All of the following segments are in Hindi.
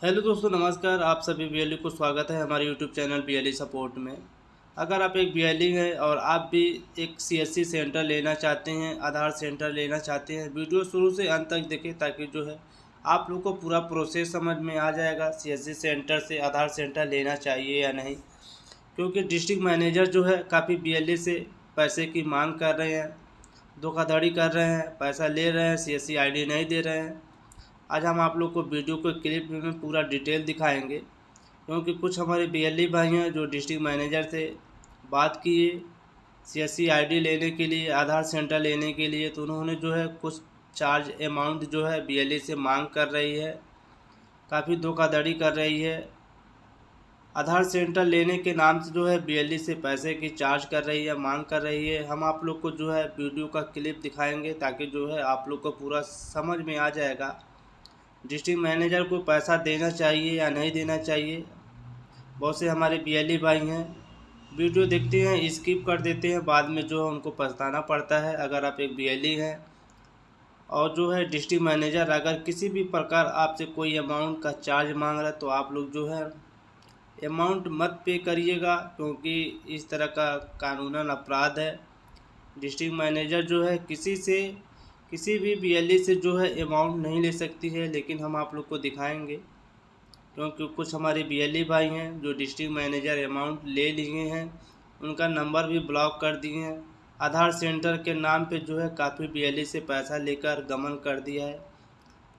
हेलो दोस्तों, नमस्कार। आप सभी बीएलई को स्वागत है हमारे यूट्यूब चैनल बीएलई सपोर्ट में। अगर आप एक बीएलई हैं और आप भी एक सीएससी सेंटर लेना चाहते हैं, आधार सेंटर लेना चाहते हैं, वीडियो शुरू से अंत तक देखें ताकि जो है आप लोग को पूरा प्रोसेस समझ में आ जाएगा सीएससी सेंटर से आधार सेंटर लेना चाहिए या नहीं। क्योंकि डिस्ट्रिक्ट मैनेजर जो है काफ़ी बीएलई से पैसे की मांग कर रहे हैं, धोखाधड़ी कर रहे हैं, पैसा ले रहे हैं, सीएससी आईडी नहीं दे रहे हैं। आज हम आप लोग को वीडियो को क्लिप में पूरा डिटेल दिखाएंगे, क्योंकि कुछ हमारे बीएलई भाई हैं जो डिस्ट्रिक्ट मैनेजर से बात किए सीएससी आईडी लेने के लिए, आधार सेंटर लेने के लिए, तो उन्होंने जो है कुछ चार्ज अमाउंट जो है बीएलई से मांग कर रही है, काफ़ी धोखाधड़ी कर रही है। आधार सेंटर लेने के नाम से जो है बीएलई से पैसे की चार्ज कर रही है, मांग कर रही है। हम आप लोग को जो है वीडियो का क्लिप दिखाएंगे ताकि जो है आप लोग को पूरा समझ में आ जाएगा डिस्ट्रिक्ट मैनेजर को पैसा देना चाहिए या नहीं देना चाहिए। बहुत से हमारे बीएलई भाई हैं वीडियो देखते हैं, स्किप कर देते हैं, बाद में जो है उनको पछताना पड़ता है। अगर आप एक बीएलई हैं और जो है डिस्ट्रिक्ट मैनेजर अगर किसी भी प्रकार आपसे कोई अमाउंट का चार्ज मांग रहा है तो आप लोग जो है अमाउंट मत पे करिएगा, क्योंकि इस तरह का कानूनन अपराध है। डिस्ट्रिक्ट मैनेजर जो है किसी भी बीएलई से जो है अमाउंट नहीं ले सकती है, लेकिन हम आप लोग को दिखाएंगे क्योंकि कुछ हमारे बीएलई भाई हैं जो डिस्ट्रिक्ट मैनेजर अमाउंट ले लिए हैं, उनका नंबर भी ब्लॉक कर दिए हैं। आधार सेंटर के नाम पे जो है काफ़ी बीएलई से पैसा लेकर गमन कर दिया है।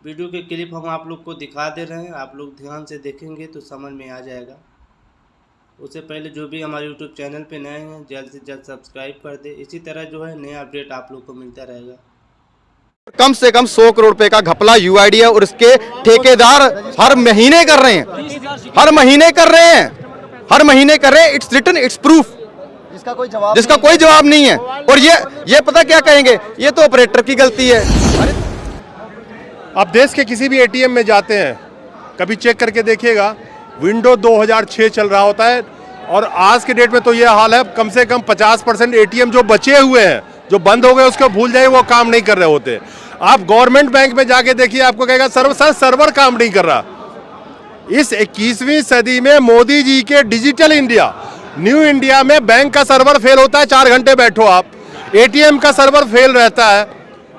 वीडियो के क्लिप हम आप लोग को दिखा दे रहे हैं, आप लोग ध्यान से देखेंगे तो समझ में आ जाएगा। उससे पहले जो भी हमारे यूट्यूब चैनल पे नए हैं जल्द से जल्द सब्सक्राइब कर दे। इसी तरह जो है नया अपडेट आप लोग को मिलता रहेगा। कम से कम 100 करोड़ रुपए का घपला यूआईडी है और इसके ठेकेदार हर महीने कर रहे हैं, हर महीने कर रहे हैं। इट्स रिटन, इट्स प्रूफ, जिसका कोई जवाब नहीं है। और ये पता क्या कहेंगे, ये तो ऑपरेटर की गलती है। आप देश के किसी भी एटीएम में जाते हैं, कभी चेक करके देखिएगा, विंडो 2006 चल रहा होता है। और आज के डेट में तो ये हाल है, कम से कम 50% एटीएम जो बचे हुए हैं, जो बंद हो गए, उसको भूल जाइए, वो काम नहीं कर रहे होते। आप गवर्नमेंट बैंक में जाके देखिए, आपको कहेगा सर्वर काम नहीं कर रहा। इस 21वीं सदी में मोदी जी के डिजिटल इंडिया, न्यू इंडिया में बैंक का सर्वर फेल होता है, 4 घंटे बैठो आप, एटीएम का सर्वर फेल रहता है।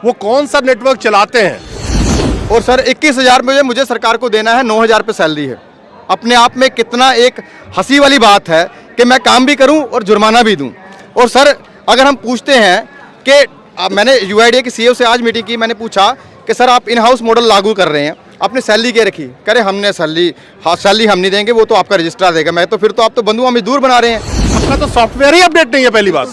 वो कौन सा नेटवर्क चलाते हैं? और सर 21,000 मुझे सरकार को देना है, 9,000 पे सैलरी है। अपने आप में कितना एक हंसी वाली बात है कि मैं काम भी करूं और जुर्माना भी दूं। और सर अगर हम पूछते हैं कि मैंने यूआईडी की सीईओ से आज मीटिंग की, मैंने पूछा कि सर आप इन हाउस मॉडल लागू कर रहे हैं, आपने सैलरी क्या रखी? कह रहे हमने सैलरी हम नहीं देंगे, वो तो आपका रजिस्ट्रार देगा। मैं तो फिर तो आप तो बंधुआ मजदूर बना रहे हैं। आपका तो सॉफ्टवेयर ही अपडेट नहीं है। पहली बात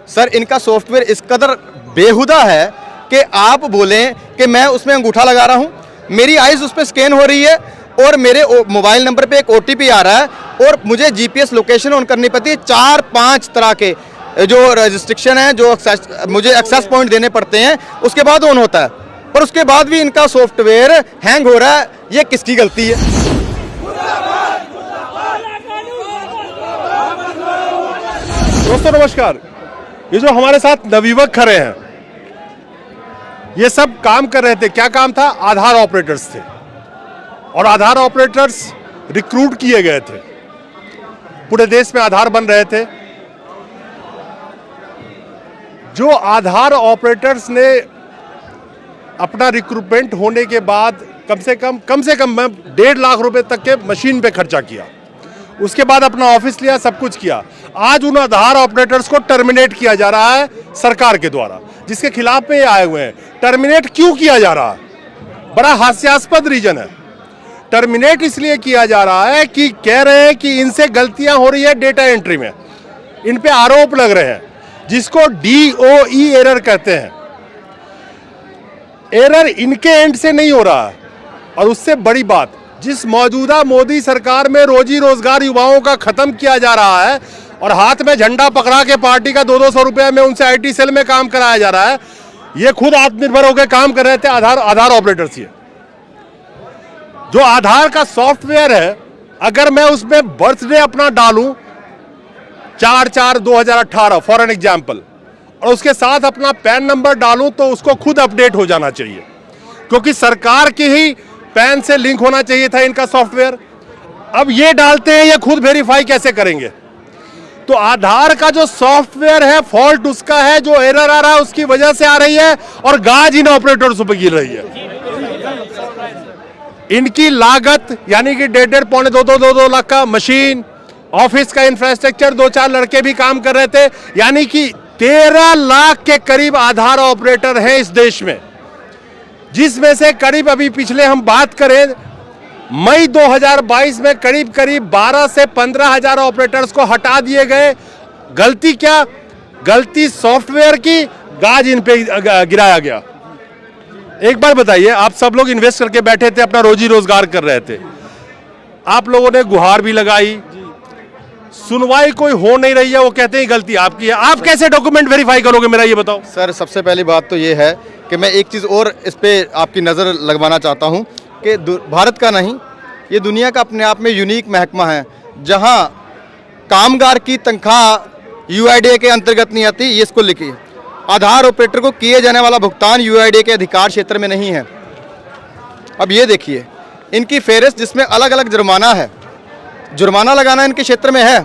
सर इनका सॉफ्टवेयर इस कदर बेहुदा है कि आप बोलें कि मैं उसमें अंगूठा लगा रहा हूँ, मेरी आइज उस पर स्कैन हो रही है और मेरे मोबाइल नंबर पे एक ओटीपी आ रहा है और मुझे जीपीएस लोकेशन ऑन करनी पड़ती है। 4-5 तरह के जो रजिस्ट्रिक्शन है, जो मुझे एक्सेस पॉइंट देने पड़ते हैं, उसके बाद ऑन होता है। पर उसके बाद भी इनका सॉफ्टवेयर हैंग हो रहा है। ये किसकी गलती है? दोस्तों नमस्कार। ये जो हमारे साथ नवयुवक खड़े हैं, ये सब काम कर रहे थे। क्या काम था? आधार ऑपरेटर्स थे और आधार ऑपरेटर्स रिक्रूट किए गए थे। पूरे देश में आधार बन रहे थे। जो आधार ऑपरेटर्स ने अपना रिक्रूटमेंट होने के बाद कम से कम 1.5 लाख रुपए तक के मशीन पे खर्चा किया, उसके बाद अपना ऑफिस लिया, सब कुछ किया। आज उन आधार ऑपरेटर्स को टर्मिनेट किया जा रहा है सरकार के द्वारा, जिसके खिलाफ में ये आए हुए हैं। टर्मिनेट क्यों किया जा रहा है? बड़ा हास्यास्पद रीजन है। टर्मिनेट इसलिए किया जा रहा है कि कह रहे हैं कि इनसे गलतियां हो रही है डेटा एंट्री में, इन पे आरोप लग रहे हैं, जिसको DOE एरर कहते हैं। एरर इनके एंड से नहीं हो रहा है। और उससे बड़ी बात, जिस मौजूदा मोदी सरकार में रोजी रोजगार युवाओं का खत्म किया जा रहा है और हाथ में झंडा पकड़ा के पार्टी का 200 रुपए में उनसे IT सेल में काम कराया जा रहा है, ये खुद आत्मनिर्भर होकर काम कर रहे थे आधार ऑपरेटर्स। ये जो आधार का सॉफ्टवेयर है, अगर मैं उसमें बर्थडे अपना डालूं 4/4/2018 फॉर एन एग्जाम्पल, और उसके साथ अपना पैन नंबर डालूं, तो उसको खुद अपडेट हो जाना चाहिए, क्योंकि सरकार की ही पैन से लिंक होना चाहिए था इनका सॉफ्टवेयर। अब ये डालते हैं, ये खुद वेरीफाई कैसे करेंगे? तो आधार का जो सॉफ्टवेयर है फॉल्ट उसका है, जो एरर आ रहा है उसकी वजह से आ रही है, और गाज इन ऑपरेटर्स पर गिर रही है। इनकी लागत यानी कि 1.5 पौने 2 लाख का मशीन, ऑफिस का इंफ्रास्ट्रक्चर, 2-4 लड़के भी काम कर रहे थे, यानी कि 13 लाख के करीब आधार ऑपरेटर हैं इस देश में, जिसमें से करीब अभी पिछले हम बात करें मई 2022 में करीब 12 से 15 हजार ऑपरेटर्स को हटा दिए गए। गलती क्या? गलती सॉफ्टवेयर की, गाज इन पे गिराया गया। एक बार बताइए, आप सब लोग इन्वेस्ट करके बैठे थे, अपना रोजी रोजगार कर रहे थे, आप लोगों ने गुहार भी लगाई, सुनवाई कोई हो नहीं रही है, वो कहते हैं गलती आपकी है। आप कैसे डॉक्यूमेंट वेरीफाई करोगे, मेरा ये बताओ। सर सबसे पहली बात तो ये है कि मैं एक चीज़ और इस पर आपकी नज़र लगवाना चाहता हूँ कि भारत का नहीं, ये दुनिया का अपने आप में यूनिक महकमा है, जहाँ कामगार की तनख्वाह यूआईडीए के अंतर्गत नहीं आती। ये इसको लिखिए, आधार ऑपरेटर को किए जाने वाला भुगतान यूआईडीए के अधिकार क्षेत्र में नहीं है। अब ये देखिए इनकी फेहरिस्त जिसमें अलग अलग जुर्माना है, जुर्माना लगाना इनके क्षेत्र में है,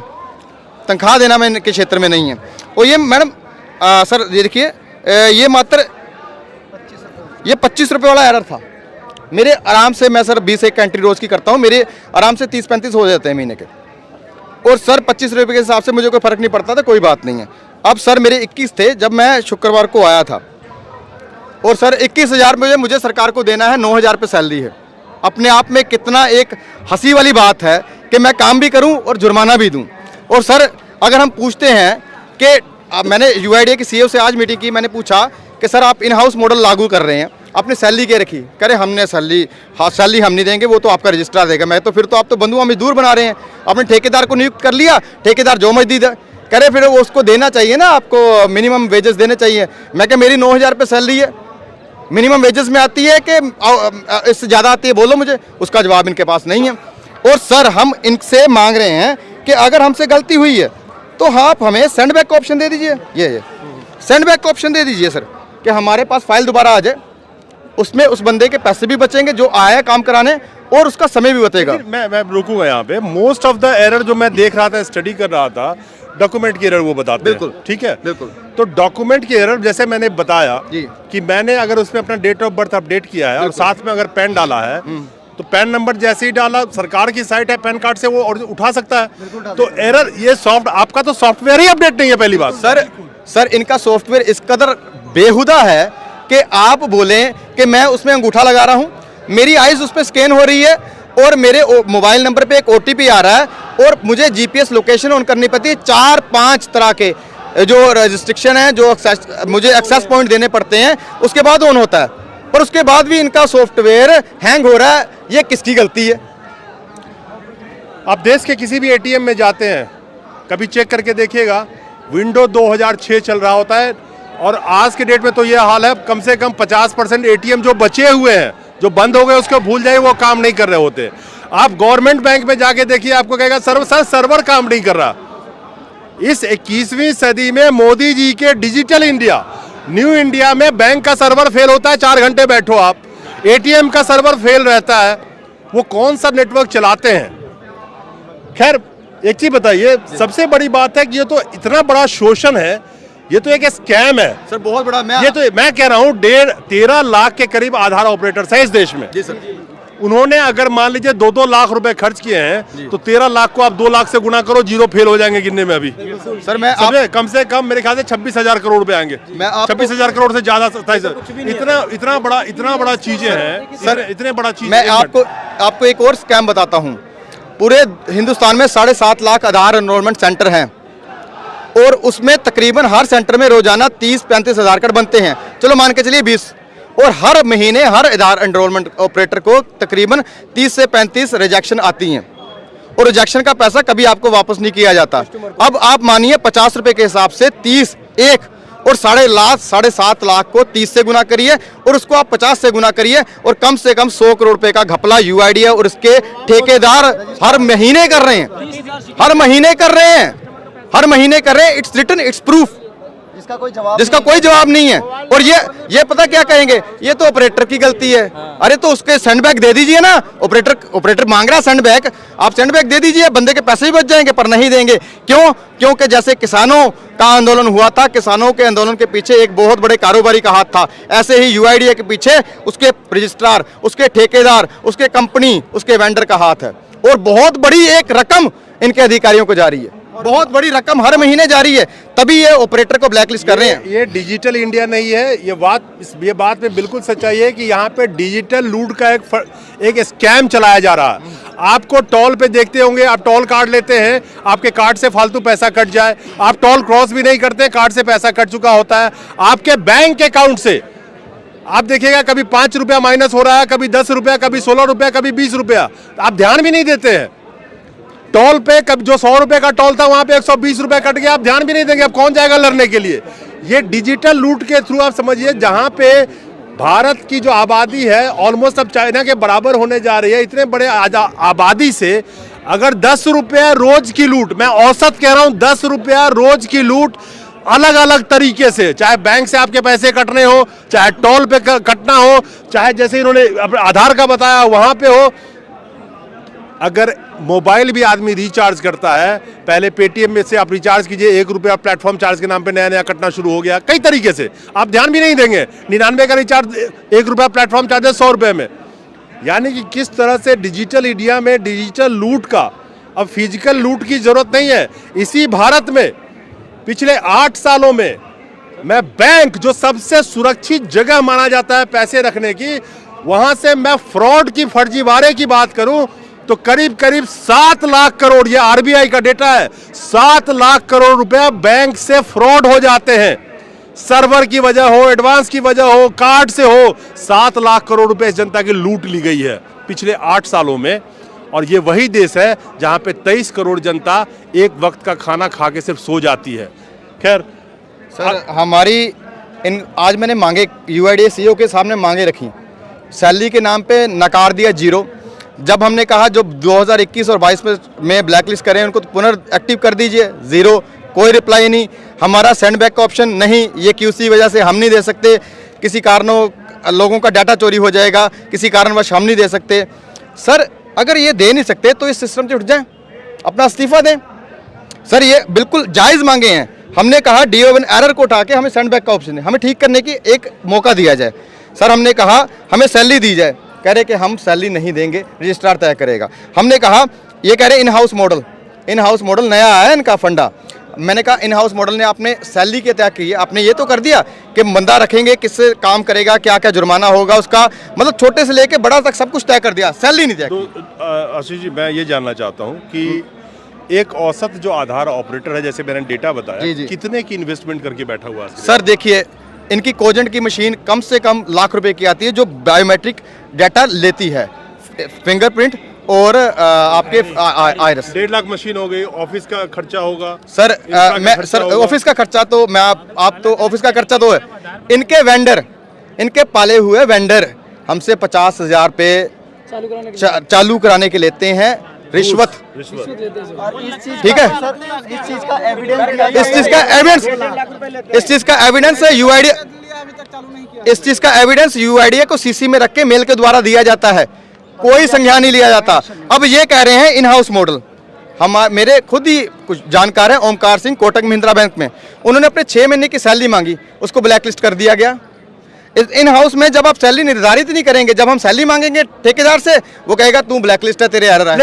तनख्वाह देना में इनके क्षेत्र में नहीं है। और ये मैडम सर ये देखिए, ये मात्र ये 25 रुपये वाला एरर था। मेरे आराम से, मैं सर 20 एंट्री रोज़ की करता हूँ, मेरे आराम से 30-35 हो जाते हैं महीने के, और सर 25 रुपये के हिसाब से मुझे कोई फ़र्क नहीं पड़ता था, कोई बात नहीं है। अब सर मेरे 21 थे जब मैं शुक्रवार को आया था, और सर 21,000 मुझे सरकार को देना है, 9,000 रुपये सैलरी है। अपने आप में कितना एक हंसी वाली बात है कि मैं काम भी करूं और जुर्माना भी दूं। और सर अगर हम पूछते हैं कि मैंने यूआईडीए की सीईओ से आज मीटिंग की, मैंने पूछा कि सर आप इन हाउस मॉडल लागू कर रहे हैं, आपने सैलरी क्या रखी? कह रहे हमने सैलरी हम नहीं देंगे, वो तो आपका रजिस्ट्रार देगा। मैं तो फिर तो आप तो बंधुआ मजदूर बना रहे हैं, आपने ठेकेदार को नियुक्त कर लिया, ठेकेदार जो मजदूर है, कह रहे फिर वो उसको देना चाहिए ना, आपको मिनिमम वेजेस देने चाहिए। मैं क्या मेरी 9,000 रुपये सैलरी है, मिनिमम वेजेस में आती है कि इससे ज़्यादा आती है? बोलो मुझे, उसका जवाब इनके पास नहीं है। और सर हम इनसे मांग रहे हैं कि अगर हमसे गलती हुई है तो आप हमें सेंड बैक का ऑप्शन दे दीजिए, ये सेंड बैक का ऑप्शन दे दीजिए सर, कि हमारे पास फाइल दोबारा आ जाए, उसमें उस बंदे के पैसे भी बचेंगे जो आया काम कराने, और उसका समय भी बचेगा। मैं रुकूंगा यहाँ पे। मोस्ट ऑफ द एरर जो मैं देख रहा था, स्टडी कर रहा था, डॉक्यूमेंट की एरर वो बताते हैं। बिल्कुल ठीक है, बिल्कुल। तो डॉक्यूमेंट की एरर जैसे मैंने बताया कि मैंने अगर उसमें अपना डेट ऑफ बर्थ अपडेट किया है और साथ में अगर पैन डाला है, तो पैन नंबर जैसे ही डाला, सरकार की साइट है, पैन कार्ड से वो और उठा सकता है। तो एरर ये आपका तो सॉफ्टवेयर ही अपडेट नहीं है, पहली बात। सर इनका सॉफ्टवेयर इस कदर बेहुदा है कि आप बोलें कि मैं उसमें अंगूठा लगा रहा हूँ, मेरी आइज़ उस पर स्कैन हो रही है, और मेरे मोबाइल नंबर पे एक ओटीपी आ रहा है, और मुझे जीपीएस लोकेशन ऑन करनी पड़ती है। 4-5 तरह के जो रजिस्ट्रिक्शन है, जो मुझे एक्सेस पॉइंट देने पड़ते हैं, उसके बाद ऑन होता है, पर उसके बाद भी इनका सॉफ्टवेयर हैंग हो रहा है। ये किसकी गलती है? आप देश के किसी भी एटीएम में जाते हैं, कभी चेक करके देखिएगा, विंडो 2006 चल रहा होता है, और आज के डेट में तो ये हाल है, कम से कम 50% एटीएम जो बचे हुए हैं, जो बंद हो गए, उसको भूल जाइए, वो काम नहीं कर रहे होते। आप गवर्नमेंट बैंक में जाके देखिए, आपको कहेगा सर्वर काम नहीं कर रहा। इस 21वीं सदी में मोदी जी के डिजिटल इंडिया, न्यू इंडिया में बैंक का सर्वर फेल होता है, 4 घंटे बैठो आप, एटीएम का सर्वर फेल रहता है, वो कौन सा नेटवर्क चलाते हैं? खैर एक चीज बताइए, सबसे बड़ी बात है कि ये तो इतना बड़ा शोषण है, ये तो एक स्कैम है सर, बहुत बड़ा। मैं कह रहा हूँ 13 लाख के करीब आधार ऑपरेटर्स हैं इस देश में। जी सर। उन्होंने अगर मान लीजिए 2-2 लाख रुपए खर्च किए हैं, तो 13 लाख को आप 2 लाख से गुना करो, जीरो फेल हो जाएंगे गिनने में। अभी सर मैं कम से कम मेरे ख्याल से 26,000 करोड़ रुपए आएंगे। 26,000 करोड़ से ज्यादा, 27,000। इतना बड़ा चीजें हैं सर, इतने बड़ा चीज। मैं आपको एक और स्कैम बताता हूँ। पूरे हिंदुस्तान में 7.5 लाख आधार एनरोलमेंट सेंटर हैं, और उसमें तकरीबन हर सेंटर में रोजाना 30-35 हज़ार कार्ड बनते हैं, चलो मान के चलिए 20, और हर महीने हर आधार एनरोलमेंट ऑपरेटर को तकरीबन 30 से 35 रिजेक्शन आती हैं, और रिजेक्शन का पैसा कभी आपको वापस नहीं किया जाता। अब आप मानिए 50 रुपए के हिसाब से 30 एक, और 7.5 लाख को 30 से गुना करिए, और उसको आप 50 से गुना करिए, और कम से कम 100 करोड़ रुपए का घपला यूआईडीए और इसके ठेकेदार हर महीने कर रहे हैं, हर महीने कर रहे हैं। It's written, it's proof. जिसका कोई जवाब नहीं है। और ये पता क्या कहेंगे, ये तो ऑपरेटर की गलती है। अरे तो उसके सेंडबैग दे दीजिए ना, ऑपरेटर मांग रहा है सेंडबैग, आप सेंडबैग दे दीजिए, बंदे के पैसे भी बच जाएंगे, पर नहीं देंगे। क्यों? क्योंकि जैसे किसानों का आंदोलन हुआ था, किसानों के आंदोलन के पीछे एक बहुत बड़े कारोबारी का हाथ था, ऐसे ही यूआईडीए के पीछे उसके रजिस्ट्रार, उसके ठेकेदार, उसके कंपनी, उसके वेंडर का हाथ है। और बहुत बड़ी एक रकम इनके अधिकारियों को जा रही है, बहुत बड़ी रकम हर महीने जा रही है, तभी ये ऑपरेटर को ब्लैकलिस्ट कर रहे हैं। ये डिजिटल इंडिया नहीं है, ये बात में बिल्कुल सच्चाई है कि यहाँ पे डिजिटल लूट का एक स्कैम चलाया जा रहा है। आपको टोल पे देखते होंगे, आप टोल कार्ड लेते हैं, आपके कार्ड से फालतू पैसा कट जाए, आप टोल क्रॉस भी नहीं करते, कार्ड से पैसा कट चुका होता है आपके बैंक अकाउंट से। आप देखिएगा कभी 5 रुपया माइनस हो रहा है, कभी 10 रुपया, कभी 16 रुपया, कभी 20 रुपया, आप ध्यान भी नहीं देते हैं। टोल पे कब जो 100 रुपए का टोल था वहां पे 120 रुपए कट गया, आप ध्यान भी नहीं देंगे, अब कौन जाएगा लड़ने के लिए। ये डिजिटल लूट के थ्रू आप समझिए, जहां पे भारत की जो आबादी है ऑलमोस्ट अब चाइना के बराबर होने जा रही है, इतने बड़े आबादी से अगर 10 रुपया रोज की लूट, मैं औसत कह रहा हूं 10 रुपया रोज की लूट अलग अलग तरीके से, चाहे बैंक से आपके पैसे कटने हो, चाहे टोल पे कटना हो, चाहे जैसे इन्होंने आधार का बताया वहां पे हो, अगर मोबाइल भी आदमी रिचार्ज करता है, पहले पेटीएम में से आप रिचार्ज कीजिए, 1 रुपया प्लेटफॉर्म चार्ज के नाम पे नया नया कटना शुरू हो गया, कई तरीके से आप ध्यान भी नहीं देंगे। 99 का रिचार्ज 1 रुपया प्लेटफॉर्म चार्ज है 100 रुपये में। यानी कि किस तरह से डिजिटल इंडिया में डिजिटल लूट का, अब फिजिकल लूट की जरूरत नहीं है। इसी भारत में पिछले 8 सालों में मैं बैंक, जो सबसे सुरक्षित जगह माना जाता है पैसे रखने की, वहां से मैं फ्रॉड की, फर्जीवाड़े की बात करूं तो करीब करीब 7 लाख करोड़, ये आरबीआई का डेटा है, 7 लाख करोड़ रुपया बैंक से फ्रॉड हो जाते हैं। सर्वर की वजह हो, एडवांस की वजह हो, कार्ड से हो, 7 लाख करोड़ रुपए इस जनता की लूट ली गई है पिछले 8 सालों में। और ये वही देश है जहां पे 23 करोड़ जनता एक वक्त का खाना खा के सिर्फ सो जाती है। खैर सर, हमारी आज मैंने मांगे यूआईडीए सीईओ के सामने मांगे रखी, सैलरी के नाम पे नकार दिया 0। जब हमने कहा जो 2021 और 22 में ब्लैकलिस्ट करें उनको तो पुनर्एक्टिव कर दीजिए, 0, कोई रिप्लाई नहीं। हमारा सेंडबैक का ऑप्शन नहीं, ये क्यूसी वजह से हम नहीं दे सकते, किसी कारणों लोगों का डाटा चोरी हो जाएगा, किसी कारणवश हम नहीं दे सकते। सर अगर ये दे नहीं सकते तो इस सिस्टम से उठ जाएं, अपना इस्तीफा दें। सर ये बिल्कुल जायज़ मांगे हैं। हमने कहा DO1 एरर को उठा के हमें सेंडबैक का ऑप्शन है, हमें ठीक करने की एक मौका दिया जाए। सर हमने कहा हमें सैलरी दी जाए, कह रहे कि हम सैलरी नहीं देंगे, रजिस्ट्रार तय करेगा। हमने कहा, ये कह रहे इन हाउस मॉडल नया आया है इनका फंडा। मैंने कहा इन हाउस मॉडल ने आपने सैलरी के तय की है, आपने ये तो कर दिया कि बंदा रखेंगे, किससे काम करेगा, क्या क्या जुर्माना होगा उसका, मतलब छोटे से लेके बड़ा तक सब कुछ तय कर दिया, सैलरी नहीं तय की। तो आशीष जी, मैं ये जानना चाहता हूँ कि एक औसत जो आधार ऑपरेटर है, जैसे मैंने डेटा बताया, कितने की इन्वेस्टमेंट करके बैठा हुआ है? सर देखिए, इनकी कोजेंट की मशीन कम से कम लाख रुपए की आती है, जो बायोमेट्रिक डाटा लेती है, फिंगरप्रिंट और आपके आइरिस। 1.5 लाख मशीन हो गई, ऑफिस का खर्चा होगा सर। ऑफिस का खर्चा तो मैं आप तो ऑफिस का खर्चा तो है, इनके वेंडर, इनके पाले हुए वेंडर हमसे 50,000 पे चालू कराने के लेते हैं रिश्वत। ठीक है, इस चीज का एविडेंस यूआईडीए को सीसी में रख के मेल के द्वारा दिया जाता है, कोई संज्ञान नहीं लिया जाता। अब ये कह रहे हैं इन हाउस मॉडल, मेरे खुद ही कुछ जानकार हैं, ओमकार सिंह, कोटक महिंद्रा बैंक में, उन्होंने अपने 6 महीने की सैलरी मांगी, उसको ब्लैकलिस्ट कर दिया गया। इन हाउस में जब आप सैलरी निर्धारित नहीं करेंगे, जब हम सैलरी मांगेंगे ठेकेदार से, वो कहेगा तू ब्लैकलिस्ट है, तेरे एरर है।